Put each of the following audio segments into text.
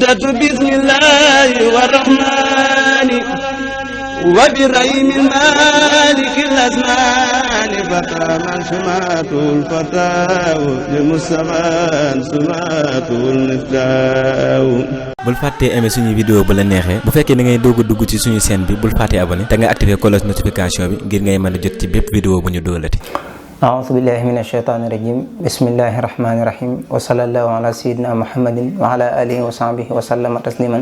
بدأت بسم الله والرحمن وبرحيم المالك الأزمان فتى من سماته الفتاة لمصطفى سماته المفتاح. bul fàttee aimer suñu vidéo bu la neexee bu fekkee da ngay doog a dugg ci suñu chaîne bi bul fàttee abonné te nga activer cloche notification bi ngir ngay mën a jot ci bépp vidéo bu ñu doolati. أعوذ بالله من الشيطان الرجيم بسم الله الرحمن الرحيم وصلى الله على سيدنا محمد وعلى آله وصحبه وسلم تسليما.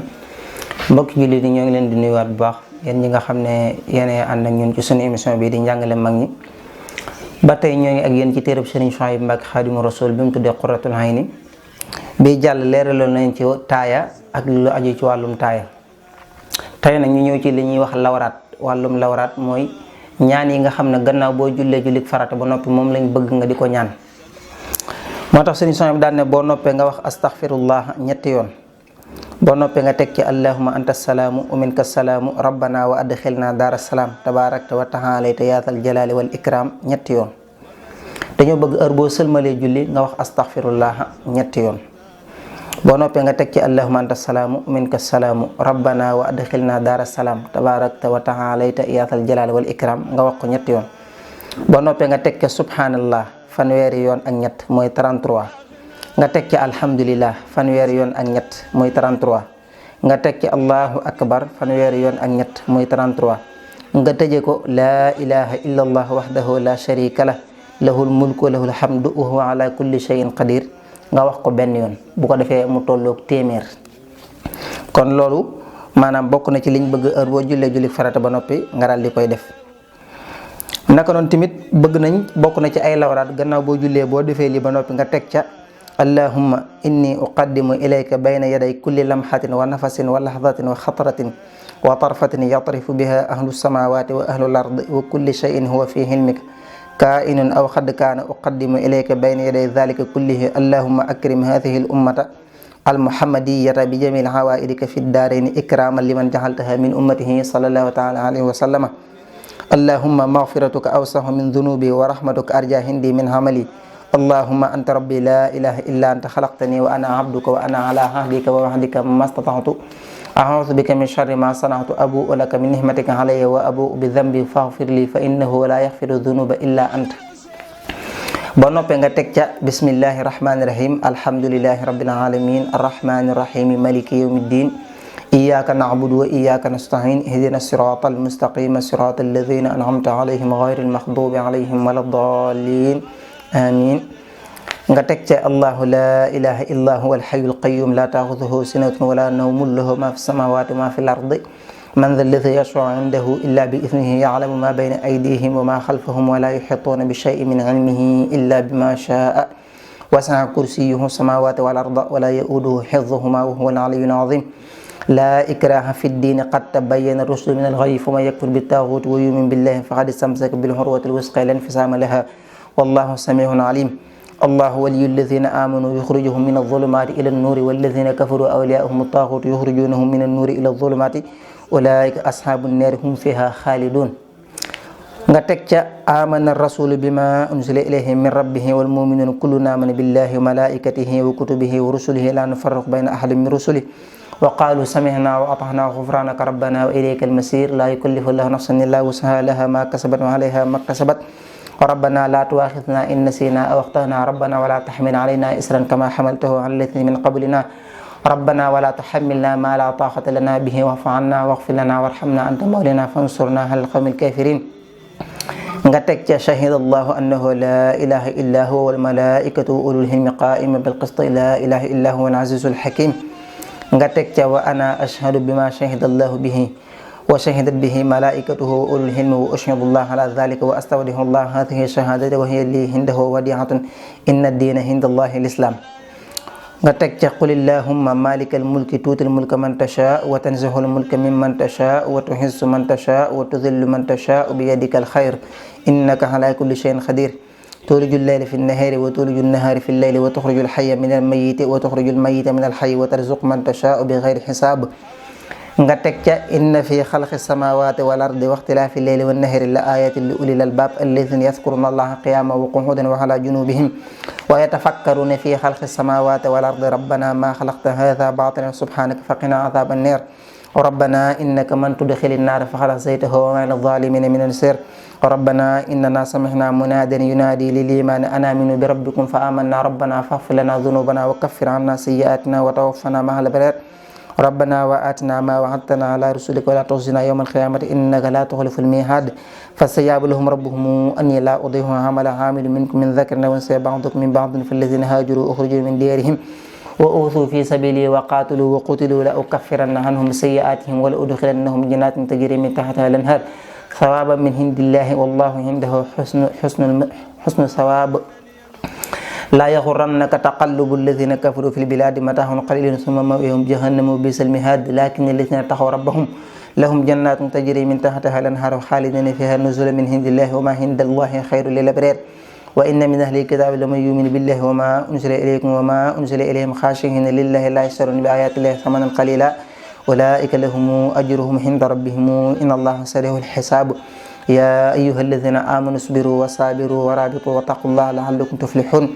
mbokk jullit yi ñoo ngi leen di nuyuwaat bu baax yéen ñi nga xam ne yéenay ànd ak ñun ci suñu émission bi di njàngale mag ñi. ba tey ñoo ngi ak yéen ci téereb Serigne Souhaïbou Mbacké Khadimu Rasul bi mu tuddee Qurratul Hayni bi jàll leeraloon nañ ci taaya ak lu aju ci wàllum taaya. tey nag ñu ñëw ci li ñuy wax lawraat. wàllum lawraat mooy ñaan yi nga xam ne gannaaw boo jullee jullik farata ba noppi moom lañ bëgg nga di ko ñaan. moo tax Serigne Souhaïbou daan ne boo noppee nga wax astaghfirullah ñetti yoon. boo noppee nga teg ci allahumma anta salaamu wa minka salaamu rabbana wa adxilna daara salaam tabaarakta wa ta'aalayta yaatal jalaali wal ikram ñetti yoon. dañoo bëgg heure boo sëlmalee julli nga wax astaghfirullah ñetti yoon. boo noppee nga teg ci allahumma anta salaamu wa minka salaamu rabbana wa adxilna daara salaam tabaarakta wa ta'aalayta yaatal jalaali wal ikram nga wax ko ñetti yoon. boo noppee nga teg ci subhanallah fanweeri yoon ak ñett mooy 33. nga teg ci alhamdulillah fanweeri yoon ak ñett mooy 33. nga teg ci allahu akbar fanweeri yoon ak ñett mooy 33. nga tëje ko laa ilaha illa allah wahdahu la sharika lah lahul mulku wa lahul hamdu wa huwa ala kulli shay'in qadir nga wax ko benn yoon bu ko defee mu tolloog téeméer. kon loolu maanaam bokk na ci liñ bëgg heure boo jullee julli farata ba noppi nga daal di koy def. naka noonu tamit bëgg nañ bokk na ci ay lawraat gannaaw boo jullee boo defee lii ba noppi nga teg ca allahumma inni uqaddimu ilayka bayna yaday kulli lamhatin wa nafasin wa lahdatin wa xatratin wa tarfatin yatrifu biha ahlu samawati wa ahlu lardi wa kulli shay'in huwa fi hilmika kainun aw xad kaana uqaddimu ilayka bayna yaday dhalika kullihi allahumma akrim hadhihi al ummata al muhammadiyata bi jamil hawaidika fi daarayni ikraman liman jahaltaha min ummatihi sallallahu ta'ala alayhi wa sallama allahumma maghfiratuka awsahu min dhunubi wa rahmatuka arja hindi min hamali allahumma anta rabbi la ilaha illa anta khalaqtani wa ana abduka wa ana ala ahdika wa wahdika mastata'tu a'udhu bika min sharri ma sana'tu abu'u laka min ni'matika alayya wa abu'u bi dhanbi faghfir li fa innahu la yaghfiru dhunuba illa anta. ba noppee nga teg ca bismillahi rahmani rahim alhamdulillahi rabbil alamin arrahmani rahim maliki yawmiddin iyyaka na'budu wa iyyaka nasta'in ihdina siratal mustaqima siratal ladzina an'amta alayhim ghayril maghdubi alayhim waladdallin amin. nga teg ca allahu la ilaha illa huwa alhayyul qayyum la ta'khudhuhu sinatun wala nawmun lahu ma fi samawati wa ma fil ardi man dha alladhi yashfa'u 'indahu illa bi idhnihi ya'lamu ma bayna aydihim wa ma khalfahum wa la yuhituna bi shay'in min 'ilmihi illa bima sha'a wasi'a kursiyyuhu samawati wal arda wa la ya'uduhu hifdhuhuma wa huwa al-'aliyyul 'azim. la ikraha fi ddin qad tabayyana ar-rushdu min al-ghayy faman yakfur bit-taghuti wa yu'min billahi faqad istamsaka bil-'urwati al-wuthqa la infisama laha wallahu sami'un 'alim. allahu waliyyu alladhina amanu yukhrijuhum min adh-dhulumati ila an-nuri walladhina kafaru awliya'uhum at-taghut yukhrijunahum min an-nuri ila adh-dhulumati ulaika ashabun nari hum fiha khalidun. nga teg ca amana ar-rasulu bima unzila ilayhi min rabbihi wal mu'minuna kullun amana billahi wa malaikatihi wa kutubihi wa rusulihi la nufarriqu bayna ahadin min rusulihi wa qalu sami'na wa ata'na ghufranaka rabbana wa ilayka al-masir la yukallifu Allahu nafsan illa wus'aha laha ma kasabat wa 'alayha ma iktasabat rabbana la tu'akhidhna in nasina aw akhtana rabbana wa la tahmil 'alayna isran kama hamaltahu 'ala alladhina min qablina rabbana wa la tuhammilna ma la taqata lana bihi wa'fu 'anna waghfir lana warhamna anta mawlana fansurna 'alal qawmil kafirin. nga teg ca shahida allahu annahu la ilaha illa huwa wal malaikatu wa ulul ilmi qa'iman bil qisti la ilaha illa huwa al-'azizul hakim. nga teg ca wa ana ashhadu bima shahida allahu bihi wa shahidat bihi malaikatuhu wa ulul ilmi wa ashhadu allah ala dhalika wa astawdihu allah hadhihi shahadati wa hiya li indahu wadi'atun inna ad-dina inda allahi al-islam. nga teg ca qul allahumma malikal mulki tuutil mulka man tasha wa tanzihul mulka mimman tasha wa tuhizzu man tasha wa tudhillu man tasha bi yadikal khayr innaka ala kulli shay'in qadir tulijul layla fin nahari wa tulijul nahara fil layli wa tukhrijul hayya minal mayyiti wa tukhrijul mayyita minal hayyi wa tarzuqu man tasha bi ghayri hisab. nga teg ca inna fi xalqi samawati wal ardi wa ixtilaafi leyli wan nahari la ayatin li ulil albab alladina yadkuruna allaha qiyaman wa qu'udan wa ala junubihim wa yatafakkaruna fi xalqi samawati wal ardi rabbana ma xalaqta hadha batilan subhanaka faqina adhaban nar rabbana innaka man tudxili nnaara faqad axzaytahu wa ma lizalimina min ansir rabbana innana samihna munaadiyan yunaadi lil imaani an aminu bi rabbikum fa amanna rabbana faghfir lana dhunubana wa kaffir anna sayyi'atina wa tawaffana ma'al abrar rabbana wa atina ma wa'adtana ala rusulika wa la tukhzina yawmal qiyamati innaka la tukhliful mi'ad fastajaaba lahum rabbuhum anni la udi'u amala amilin minkum min dhakarin aw unsa ba'dukum min ba'din fallazina hajaru ukhrijuu min diyarihim wa uthuu fi sabili wa qaatalu wa qutilu la ukaffiranna anhum sayyi'atihim wa la udkhilannahum jannatin tajri min tahtiha al-anhar thawaban min indillahi wallahu indahu husnul thawab la yaxurrannaka taqallubu alladhina kafaru fil biladi mata'un qalilun thumma ma'wahum jahannamu bi'sal mihad lakin alladhina taqaw rabbahum lahum jannatun tajri min tahtiha al-anharu khalidina fiha nuzulan min indillahi wa ma indallahi khayrun lil abrar wa inna min ahli alkitabi laman yu'minu billahi wa ma unzila ilaykum wa ma unzila ilayhim khashi'ina lillahi la yashtaruna bi ayati llahi thamanan qalila ulaika lahum ajruhum inda rabbihim inna allaha sari'ul hisab ya ayyuhalladhina amanu isbiru wa sabiru wa rabitu wa taqullaha la'allakum tuflihun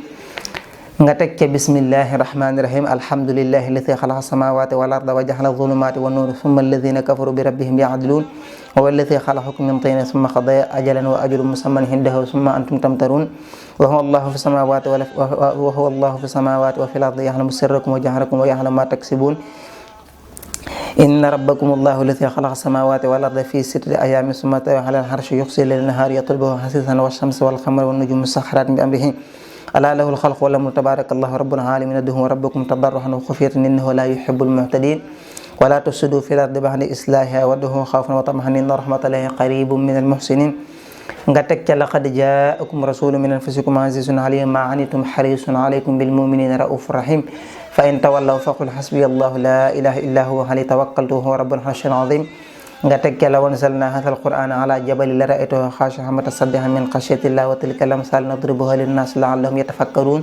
nga teg ca bismillahi rahmani rahim alhamdulillahi alladi xalaqa samawati wal arda wa jaxala zulumati wa nuur summa alladina kafaru bi rabbihim ya'dilun wa alladi xalaqakum min tinin summa qada ajalan wa ajalun musamman indahu summa antum tamtarun wa huwa allahu fi samawati wa fil ardi ya'lamu sirrakum wa jahrakum wa ya'lamu ma taksibun inna rabbakum allahu alladi xalaqa samawati wal arda fi sittati ayamin summa stawa ala al-arshi yughshi al-layla an-nahara yatlubuhu hasisan wash-shamsa wal qamara wan nujumu musakhkharatin bi amrihi ala lahu al-khalqu wal amru tabarakallahu rabbul alamin ud'uuhu rabbakum tadarruan wa khufyatan innahu la yuhibbul mu'tadin wa la tufsidu fil ardi ba'da islahiha wad'uuhu khawfan wa tama'an inna rahmatallahi qaribun minal muhsinin nga teg ca laqad ja'akum rasulun min anfusikum azizun alayhi ma anittum harisun alaykum bil mu'minina ra'ufur rahim fa in tawallaw faqul hasbiyallahu la ilaha illa huwa alayhi tawakkaltu huwa rabbul arshil azim nga teg ca law anzalna hadha al-qur'ana ala jabalin la ra'aytahu khashi'an mutasaddian min khashyati llahi wa tilka al-amthal nadribuha lin-nas la'allahum yatafakkarun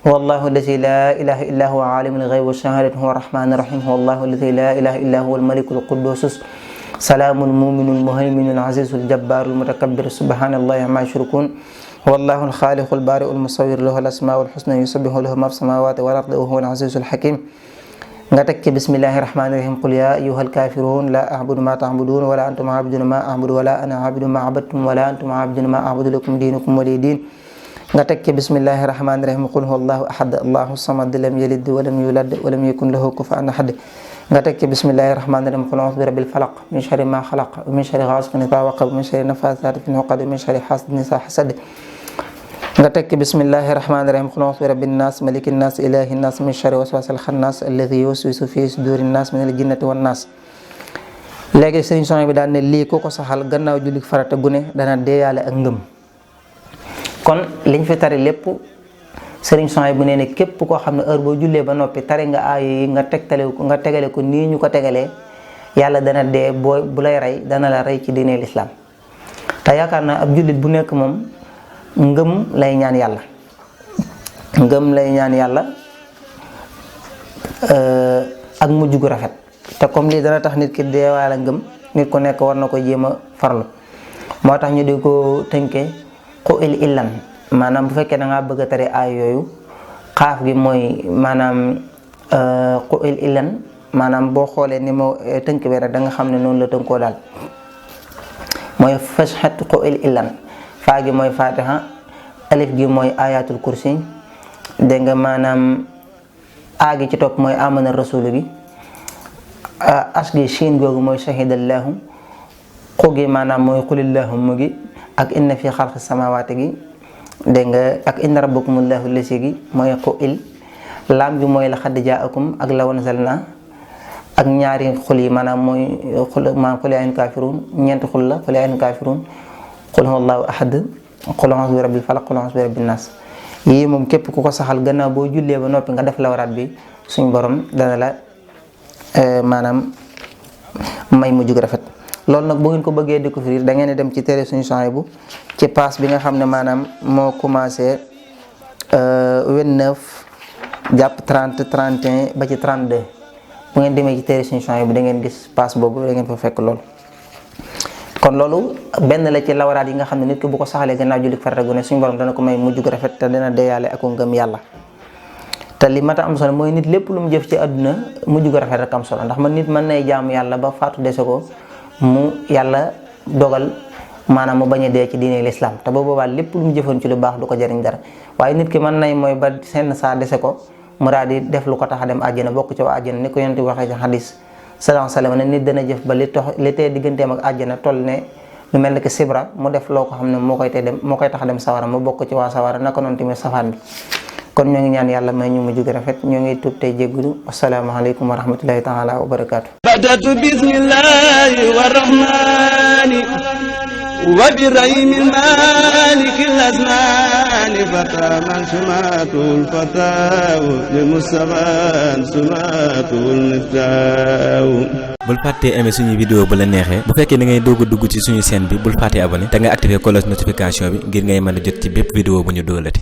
huwa allahu alladhi la ilaha illa huwa alimul ghaybi wash-shahadati huwa ar-rahmanur rahim huwa allahu alladhi la ilaha illa huwa al-malikul quddus salamul mu'minul muhayminul azizul jabbarul mutakabbir subhanallahi amma yushrikun huwa allahu al-khaliqul bari'ul musawwir lahu al-asma'ul husna yusabbihu lahu ma fis samawati wal ardi wa huwa al-azizul hakim nga teg ci bismillahi rahmani rahim qul ya ayyuhal kafirun la a'budu ma ta'budun wala antum a'buduna ma a'budu wala ana a'budu ma a'badtum wala antum a'buduna ma a'budu lakum dinukum waliya din nga teg ci bismillahi rahmani rahim qul huwallahu ahad allahu samad lam yalid wa lam yulad wa lam yakun lahu kufuwan ahad nga teg ci bismillahi rahmani rahim qul a'udhu bi rabbil falaq min sharri ma khalaq wa min sharri ghasiqin idha waqab wa min sharri nafathati fil 'uqad wa min sharri hasidin idha hasad nga tekki bismillahi rahmani rahim qul a'udhu bi rabbin nas malikin nas ilahin nas min sharri waswasil khannas alladhi yuwaswisu fi sudurin nas min al-jinnati wan nas léegi sëriñ son bi daan ne lii ku ko saxal gannaaw julli farata gune dana deeyaale ak ngëm kon liñ fi tari lépp sëriñ son bu nee ne képp koo xam ne heure boo jullee ba noppi tari nga aaya yi nga tegale ko nii ñu ko tegalee yàlla dana dee bu lay rey dana la rey ci diine l'islam te yaakaar naa ab jullit bu nekk moom ngëm lay ñaan yàlla ak mujj gu rafet te comme lii dana tax nit ki deewaale ngëm nit ku nekk war na ko jéem a farlu moo tax ñu di ko tënkee qu'il illan maanaam bu fekkee da ngaa bëgg a tere ay yooyu xaaf gi mooy maanaam qu'il illan maanaam boo xoolee ni ma tënk bi rek da nga xam ne noonu la tënkoo daal mooy fashhat qu'il illan faa gi mooy fatiha alif gi mooy ayatul kursi dégg nga maanaam a gi ci topp mooy amana rasulu gi as gi shiin googu mooy shahidallahu xu gi maanaam mooy qulillahumma gi ak inna fi xalqi samawati gi dégg nga ak inna rabbakumullahu lasi gi mooy qu'il laam gi mooy laqad ja'akum ak law anzalna ak ñaari xul yi maanaam mooy xul maanaam qul yaa ayyuhal kaafiruun ñeenti xul la qul yaa ayyuhal kaafiruun qul huwallahu ahad qul a'udhu bi rabbil falaq qul a'udhu bi rabbin nas yii moom képp ku ko saxal gannaaw boo jullee ba noppi nga def lawraat bi suñ borom dana la maanaam may mujj gu rafet loolu nag bu ngeen ko bëggee découvrir da ngeen di dem ci téere suñu Souhaïbou ci pass bi nga xam ne maanaam moo commencé 29 jàpp 30 31 ba ci 32 bu ngeen demee ci téere suñu champs bi da ngeen gis paas boobu da ngeen fa fekk loolu. kon loolu benn la ci lawaraat yi nga xam ne nit ki bu ko saxalee gannaaw julli farata gu ne suñu borom dana ko may mujj gu rafet te dana deyaale ak ngëm yàlla. te li mat a am solo mooy nit lépp lu mu jëf ci àdduna mujj gu rafet rek am solo ndax man nit mën nay jaamu yàlla ba faatu dese ko mu yàlla dogal maanaam mu bañ a dee ci diine l'islam te ba boobaa lépp lu mu jëfoon ci lu baax du ko jëriñ dara. waaye nit ki mën nay mooy ba seen saa dese ko mu daal di def lu ko tax a dem àjjana bokk ci waa àjjana ni ko yonent bi waxee ci xadis sallallahu alayhi wa sallam ne nit dana jëf ba li tee digganteem ak àjjana toll ne lu mel ni que sibra mu def loo ko xam ne moo koy tax a dem sawara mu bokk ci waa sawara naka noonu tamit safaan bi. kon ñoo ngi ñaan yàlla may ñu mujj gu rafet ñoo ngi tuub tey jéggulu asalaamaaleykum wa rahmatullahi taala wa barakaatu. badatu bismillahi wa rahmani wa bi raymi maliki lasmani fata man sumatul fataw li mustaman sumatul niftaw. bul fàttee aimé suñuy vidéo bu la neexee bu fekkee da ngay doog a dugg ci suñu chaîne bi bul fàttee abonné te nga activé cloche notification bi ngir ngay mën a jot ci bépp vidéo bu ñu dóolati.